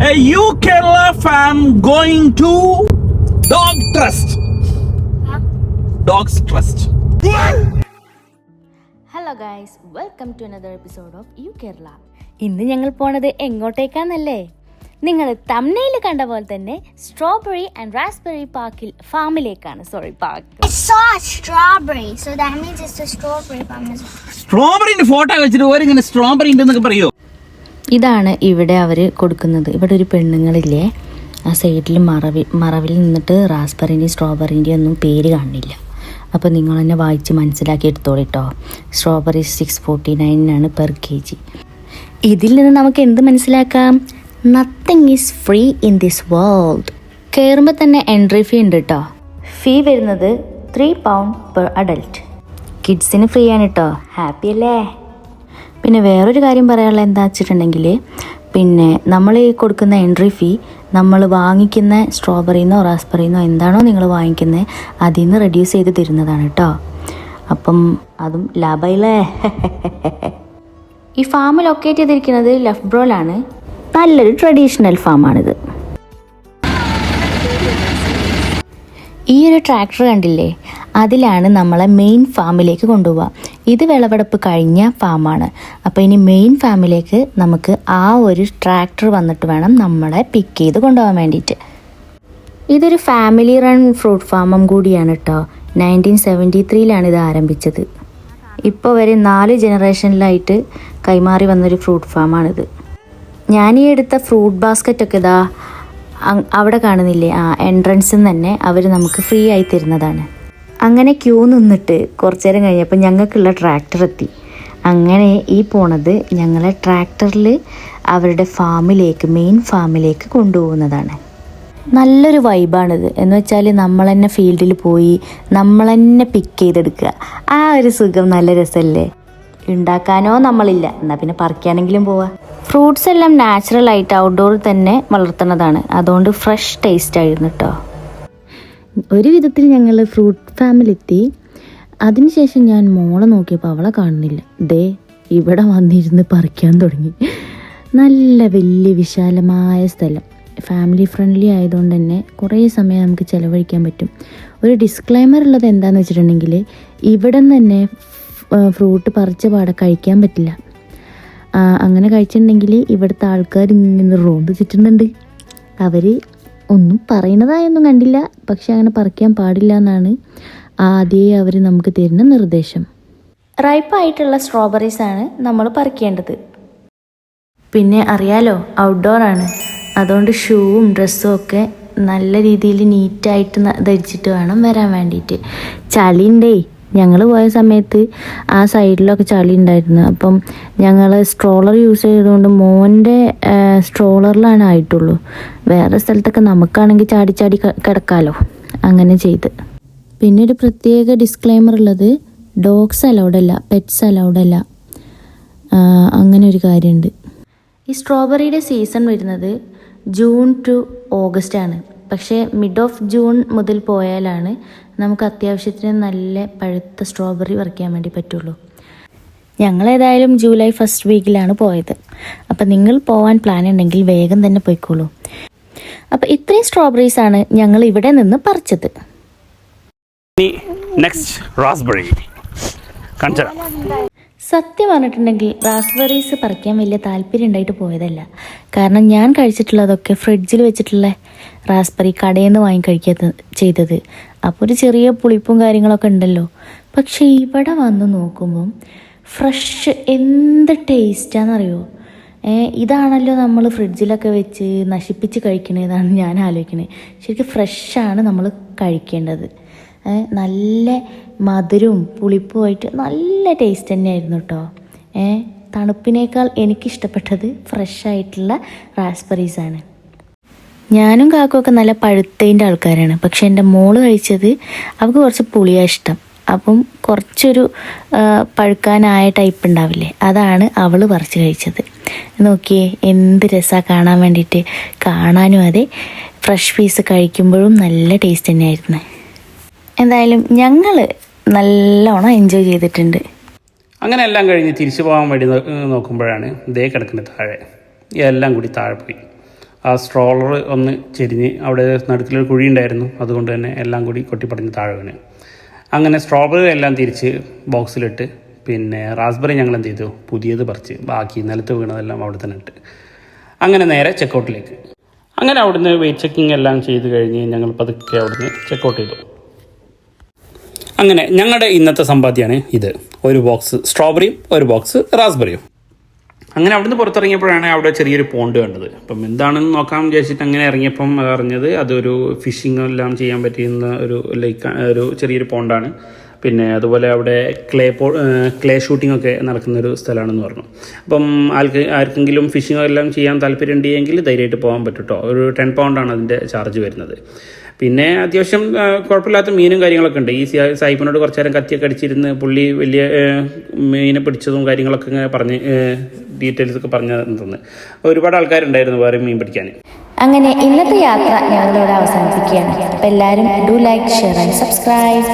A U Kerala fam going to Dog Trust. Dogs Trust. Hello guys, welcome to another episode of you Kerala. ഇന്ന് ഞങ്ങൾ പോണത് എങ്ങോട്ടേക്കാന്നല്ലേ? നിങ്ങൾ thumbnail കണ്ട പോലെ തന്നെ സ്ട്രോബെറി ആൻഡ് റാസ്ബെറി ഫാമിലേക്കാണ്. സ്ട്രോബെറിന്റെ ഫോട്ടോ വെച്ചിട്ട് ഓരിങ്ങനെ സ്ട്രോബെറി ഉണ്ടെന്നൊക്കെ പറയോ? ഇതാണ് ഇവിടെ അവർ കൊടുക്കുന്നത്. ഇവിടെ ഒരു പെണ്ണുങ്ങളില്ലേ, ആ സൈഡിൽ മറവിൽ നിന്നിട്ട് റാസ്ബെറിൻ്റെയും സ്ട്രോബെറിൻ്റെയും ഒന്നും പേര് കാണില്ല. അപ്പോൾ നിങ്ങൾ തന്നെ വായിച്ച് മനസ്സിലാക്കി എടുത്തോളിട്ടോ. Strawberry 649 per kg. ഇതിൽ നിന്ന് നമുക്ക് എന്ത് മനസ്സിലാക്കാം? Nothing is free in this world. കയറുമ്പോൾ തന്നെ എൻട്രി ഫീ ഉണ്ട് കേട്ടോ. ഫീ വരുന്നത് £3 പെർ അഡൽട്ട്. കിഡ്സിന് ഫ്രീ ആണ് കേട്ടോ. ഹാപ്പി അല്ലേ? പിന്നെ വേറൊരു കാര്യം പറയാനുള്ള എന്താ വെച്ചിട്ടുണ്ടെങ്കിൽ, പിന്നെ നമ്മൾ ഈ കൊടുക്കുന്ന എൻട്രി ഫീ നമ്മൾ വാങ്ങിക്കുന്ന സ്ട്രോബെറിന്നോ റാസ്ബെറിന്നോ എന്താണോ നിങ്ങൾ വാങ്ങിക്കുന്നത് അതിൽ നിന്ന് റെഡ്യൂസ് ചെയ്ത് തരുന്നതാണ് കേട്ടോ. അപ്പം അതും ലാഭമില്ലേ? ഈ ഫാം ലൊക്കേറ്റ് ചെയ്തിരിക്കുന്നത് ലഫ്ബ്രോയിലാണ്. നല്ലൊരു ട്രഡീഷണൽ ഫാമാണിത്. ഈ ഒരു ട്രാക്ടർ കണ്ടില്ലേ, അതിലാണ് നമ്മളെ മെയിൻ ഫാമിലേക്ക് കൊണ്ടുപോവുക. ഇത് വിളവെടുപ്പ് കഴിഞ്ഞ ഫാമാണ്. അപ്പോൾ ഇനി മെയിൻ ഫാമിലേക്ക് നമുക്ക് ആ ഒരു ട്രാക്ടർ വന്നിട്ട് വേണം നമ്മളെ പിക്ക് ചെയ്ത് കൊണ്ടുപോകാൻ വേണ്ടിയിട്ട്. ഇതൊരു ഫാമിലി റൺ ഫ്രൂട്ട് ഫാമും കൂടിയാണ് കേട്ടോ. 1973 ഇത് ആരംഭിച്ചത്. ഇപ്പോൾ വരെ 4 ജനറേഷനിലായിട്ട് കൈമാറി വന്നൊരു ഫ്രൂട്ട് ഫാമാണിത്. ഞാൻ ഈ എടുത്ത ഫ്രൂട്ട് ബാസ്ക്കറ്റൊക്കെ ഇതാ അവിടെ കാണുന്നില്ലേ, ആ എൻട്രൻസിൽ നിന്ന് തന്നെ അവർ നമുക്ക് ഫ്രീ ആയി തരുന്നതാണ്. അങ്ങനെ ക്യൂ നിന്നിട്ട് കുറച്ചു നേരം കഴിഞ്ഞപ്പോൾ ഞങ്ങൾക്കുള്ള ട്രാക്ടർ എത്തി. അങ്ങനെ ഈ പോണത് ഞങ്ങളെ ട്രാക്ടറിൽ അവരുടെ ഫാമിലേക്ക്, മെയിൻ ഫാമിലേക്ക് കൊണ്ടുപോകുന്നതാണ്. നല്ലൊരു വൈബാണിത്. എന്ന് വെച്ചാൽ നമ്മൾ തന്നെ ഫീൽഡിൽ പോയി നമ്മൾ തന്നെ പിക്ക് ചെയ്തെടുക്കുക. ആ ഒരു സുഖം നല്ല രസമല്ലേ? ഉണ്ടാക്കാനോ നമ്മളില്ല, എന്നാൽ പിന്നെ പറിക്കാനെങ്കിലും പോവാം. ഫ്രൂട്ട്സ് എല്ലാം നാച്ചുറലായിട്ട് ഔട്ട്ഡോറിൽ തന്നെ വളർത്തുന്നതാണ്. അതുകൊണ്ട് ഫ്രഷ് ടേസ്റ്റ് ആയിരുന്നു കേട്ടോ. ഒരു വിധത്തിൽ ഞങ്ങൾ ഫ്രൂട്ട് ഫാമിലെത്തി. അതിനുശേഷം ഞാൻ മോളെ നോക്കിയപ്പോൾ അവളെ കാണുന്നില്ല. ദേ ഇവിടെ വന്നിരുന്ന് പറിക്കാൻ തുടങ്ങി. നല്ല വലിയ വിശാലമായ സ്ഥലം, ഫാമിലി ഫ്രണ്ട്ലി ആയതുകൊണ്ട് തന്നെ കുറേ സമയം നമുക്ക് ചിലവഴിക്കാൻ പറ്റും. ഒരു ഡിസ്ക്ലൈമർ ഉള്ളത് എന്താണെന്ന് വെച്ചിട്ടുണ്ടെങ്കിൽ, ഇവിടെ നിന്ന് തന്നെ ഫ്രൂട്ട് പറിച്ച പാടെ കഴിക്കാൻ പറ്റില്ല. അങ്ങനെ കഴിച്ചിട്ടുണ്ടെങ്കിൽ ഇവിടുത്തെ ആൾക്കാർ ഇങ്ങനെ റോന്ത് ചുറ്റുന്നുണ്ട്. അവർ ഒന്നും പറയുന്നതായൊന്നും കണ്ടില്ല, പക്ഷെ അങ്ങനെ പറിക്കാൻ പാടില്ല എന്നാണ് ആദ്യമേ അവർ നമുക്ക് തരുന്ന നിർദ്ദേശം. റൈപ്പായിട്ടുള്ള സ്ട്രോബെറീസാണ് നമ്മൾ പറിക്കേണ്ടത്. പിന്നെ അറിയാലോ, ഔട്ട്ഡോറാണ്. അതുകൊണ്ട് ഷൂവും ഡ്രസ്സും ഒക്കെ നല്ല രീതിയിൽ നീറ്റായിട്ട് ധരിച്ചിട്ട് വേണം വരാൻ വേണ്ടിയിട്ട്. ചളിയുണ്ടേ. ഞങ്ങൾ പോയ സമയത്ത് ആ സൈഡിലൊക്കെ ചളി ഉണ്ടായിരുന്നു. അപ്പം ഞങ്ങൾ സ്ട്രോളർ യൂസ് ചെയ്തുകൊണ്ട് മോൻ്റെ സ്ട്രോളറിലാണ് ആയിട്ടുള്ളൂ. വേറെ സ്ഥലത്തൊക്കെ നമുക്കാണെങ്കിൽ ചാടി ചാടി കിടക്കാമല്ലോ, അങ്ങനെ ചെയ്ത്. പിന്നെ ഒരു പ്രത്യേക ഡിസ്ക്ലൈമർ ഉള്ളത്, ഡോഗ്സ് അലൗഡല്ല, പെറ്റ്സ് അലൗഡല്ല. അങ്ങനെ ഒരു കാര്യമുണ്ട്. ഈ സ്ട്രോബെറിയുടെ സീസൺ വരുന്നത് ജൂൺ ടു ഓഗസ്റ്റ് ആണ്. പക്ഷേ മിഡ് ഓഫ് ജൂൺ മുതൽ പോയാലാണ് നമുക്ക് അത്യാവശ്യത്തിന് നല്ല പഴുത്ത സ്ട്രോബെറി പറിക്കാൻ വേണ്ടി പറ്റുള്ളൂ. ഞങ്ങളേതായാലും ജൂലൈ 1st വീക്കിലാണ് പോയത്. അപ്പം നിങ്ങൾ പോകാൻ പ്ലാൻ ഉണ്ടെങ്കിൽ വേഗം തന്നെ പോയിക്കോളൂ. അപ്പം ഇത്രയും സ്ട്രോബെറീസാണ് ഞങ്ങൾ ഇവിടെ നിന്ന് പറിച്ചത്. സത്യം പറഞ്ഞിട്ടുണ്ടെങ്കിൽ റാസ്ബെറീസ് പറിക്കാൻ വലിയ താല്പര്യം ഉണ്ടായിട്ട് പോയതല്ല. കാരണം ഞാൻ കഴിച്ചിട്ടുള്ളതൊക്കെ ഫ്രിഡ്ജിൽ വെച്ചിട്ടുള്ള റാസ്ബെറി കടയിൽ നിന്ന് വാങ്ങി കഴിക്കുക ചെയ്തത്. അപ്പോൾ ഒരു ചെറിയ പുളിപ്പും കാര്യങ്ങളൊക്കെ ഉണ്ടല്ലോ. പക്ഷേ ഇവിടെ വന്ന് നോക്കുമ്പം ഫ്രഷ് എന്ത് ടേസ്റ്റാണെന്നറിയോ? ഇതാണല്ലോ നമ്മൾ ഫ്രിഡ്ജിലൊക്കെ വെച്ച് നശിപ്പിച്ച് കഴിക്കണതാണ് ഞാൻ ആലോചിക്കണേ. ശരിക്കും ഫ്രഷാണ് നമ്മൾ കഴിക്കേണ്ടത്. നല്ല മധുരവും പുളിപ്പുമായിട്ട് നല്ല ടേസ്റ്റ് തന്നെയായിരുന്നു കേട്ടോ. തണുപ്പിനേക്കാൾ എനിക്കിഷ്ടപ്പെട്ടത് ഫ്രഷായിട്ടുള്ള റാസ്ബെറീസാണ്. ഞാനും കാക്കുമൊക്കെ നല്ല പഴുത്തതിൻ്റെ ആൾക്കാരാണ്. പക്ഷെ എൻ്റെ മോള് കഴിച്ചത് അവൾക്ക് കുറച്ച് പുളിയാണ് ഇഷ്ടം. അപ്പം കുറച്ചൊരു പഴുക്കാനായ ടൈപ്പ് ഉണ്ടാവില്ലേ, അതാണ് അവൾ പറിച്ച് കഴിച്ചത്. നോക്കിയേ എന്ത് രസമാണ് കാണാൻ വേണ്ടിയിട്ട്. കാണാനും അതെ, ഫ്രഷ് പീസ് കഴിക്കുമ്പോഴും നല്ല ടേസ്റ്റ് തന്നെയായിരുന്നു. എന്തായാലും ഞങ്ങൾ നല്ലോണം എൻജോയ് ചെയ്തിട്ടുണ്ട്. അങ്ങനെ എല്ലാം കഴിഞ്ഞ് തിരിച്ചു പോകാൻ വേണ്ടി നോക്കുമ്പോഴാണ് ദേ കിടക്കുന്നത് താഴെ. എല്ലാം കൂടി താഴെ പോയി. ആ സ്ട്രോളർ ഒന്ന് ചെരിഞ്ഞ് അവിടെ നടുക്കിലൊരു കുഴി ഉണ്ടായിരുന്നു, അതുകൊണ്ട് തന്നെ എല്ലാം കൂടി കൊട്ടിപ്പടഞ്ഞ് താഴെ വീണ്. അങ്ങനെ സ്ട്രോബെറി എല്ലാം തിരിച്ച് ബോക്സിലിട്ട്, പിന്നെ റാസ്ബെറി ഞങ്ങൾ എന്ത് ചെയ്തു, പുതിയത് പറിച്ച് ബാക്കി നിലത്ത് വീണതെല്ലാം അവിടെ തന്നെ ഇട്ട്. അങ്ങനെ നേരെ ചെക്കൗട്ടിലേക്ക്. അങ്ങനെ അവിടുന്ന് വെയിറ്റ് ചെക്കിങ് എല്ലാം ചെയ്ത് കഴിഞ്ഞ് ഞങ്ങൾ പതുക്കെ അവിടുന്ന് ചെക്കൗട്ട് ചെയ്തു. അങ്ങനെ ഞങ്ങളുടെ ഇന്നത്തെ സമ്പാദ്യമാണ് ഇത്, ഒരു ബോക്സ് സ്ട്രോബെറിയും ഒരു ബോക്സ് റാസ്ബെറിയും. അങ്ങനെ അവിടുന്ന് പുറത്തിറങ്ങിയപ്പോഴാണ് അവിടെ ചെറിയൊരു പോണ്ട് കണ്ടത്. അപ്പം എന്താണെന്ന് നോക്കാൻ വിചാരിച്ചിട്ട് അങ്ങനെ ഇറങ്ങിയപ്പം അറിഞ്ഞത് അതൊരു ഫിഷിംഗ് എല്ലാം ചെയ്യാൻ പറ്റുന്ന ഒരു ഒരു ചെറിയൊരു പോണ്ടാണ്. പിന്നെ അതുപോലെ അവിടെ ക്ലേ ഷൂട്ടിംഗ് ഒക്കെ നടക്കുന്നൊരു സ്ഥലമാണെന്ന് പറഞ്ഞു. അപ്പം ആർക്കെങ്കിലും ഫിഷിംഗ് എല്ലാം ചെയ്യാൻ താല്പര്യം ഉണ്ടെങ്കിൽ ധൈര്യമായിട്ട് പോകാൻ പറ്റും കേട്ടോ. ഒരു 10 പൗണ്ടാണ് അതിൻ്റെ ചാർജ് വരുന്നത്. പിന്നെ അത്യാവശ്യം കുഴപ്പമില്ലാത്ത മീനും കാര്യങ്ങളൊക്കെ ഉണ്ട്. ഈ സായിപ്പിനോട് കുറച്ച് നേരം കത്തിയൊക്കെ അടിച്ചിരുന്ന് പുള്ളി വലിയ മീനെ പിടിച്ചതും കാര്യങ്ങളൊക്കെ ഇങ്ങനെ പറഞ്ഞ് ഡീറ്റെയിൽസ് ഒക്കെ പറഞ്ഞു തന്നു. ഒരുപാട് ആൾക്കാരുണ്ടായിരുന്നു വേറെ മീൻ പിടിക്കാൻ. അങ്ങനെ ഇന്നത്തെ യാത്ര ഞങ്ങളിവിടെ അവസാനിപ്പിക്കുകയാണ്. അപ്പോൾ എല്ലാവരും do like, share and subscribe.